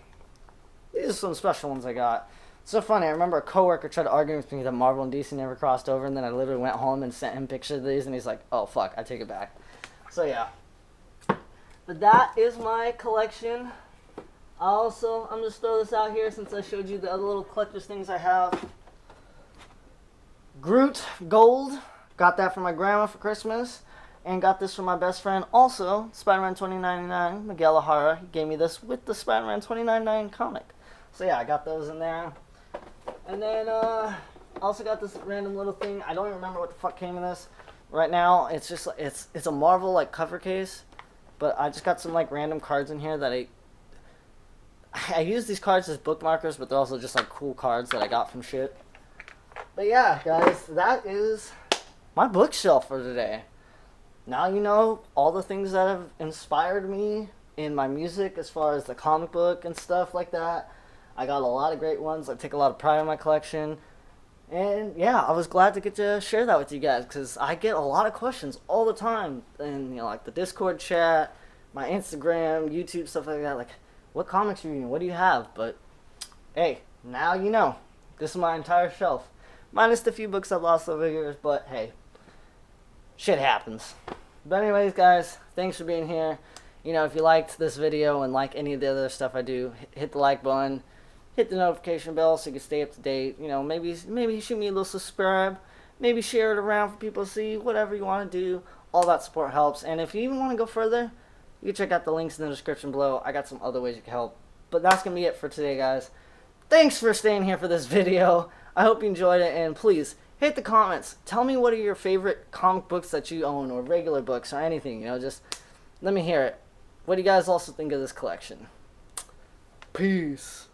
these are some special ones I got. It's so funny, I remember a coworker tried to argue with me that Marvel and DC never crossed over, and then I literally went home and sent him pictures of these, and he's like, oh fuck, I take it back. So yeah. But that is my collection. I'm just throw this out here since I showed you the other little collector's things I have. Groot Gold, got that from my grandma for Christmas, and got this from my best friend also, Spider-Man 2099, Miguel O'Hara. He gave me this with the Spider-Man 2099 comic. So yeah, I got those in there. And then, also got this random little thing. I don't even remember what the fuck came in this. Right now, it's just, it's a Marvel, like, cover case. But I just got some, like, random cards in here that I use these cards as bookmarkers, but they're also just, like, cool cards that I got from shit. But yeah, guys, that is my bookshelf for today. Now you know all the things that have inspired me in my music as far as the comic book and stuff like that. I got a lot of great ones. I take a lot of pride in my collection. And yeah, I was glad to get to share that with you guys, because I get a lot of questions all the time. And, you know, like the Discord chat, my Instagram, YouTube, stuff like that. Like, what comics are you reading? What do you have? But, hey, now you know. This is my entire shelf. Minus the few books I've lost over the years, but hey, shit happens. But anyways, guys, thanks for being here. You know, if you liked this video and like any of the other stuff I do, hit the like button. Hit the notification bell so you can stay up to date. You know, maybe shoot me a little subscribe. Maybe share it around for people to see. Whatever you want to do. All that support helps. And if you even want to go further, you can check out the links in the description below. I got some other ways you can help. But that's going to be it for today, guys. Thanks for staying here for this video. I hope you enjoyed it. And please, hit the comments. Tell me what are your favorite comic books that you own, or regular books, or anything. You know, just let me hear it. What do you guys also think of this collection? Peace.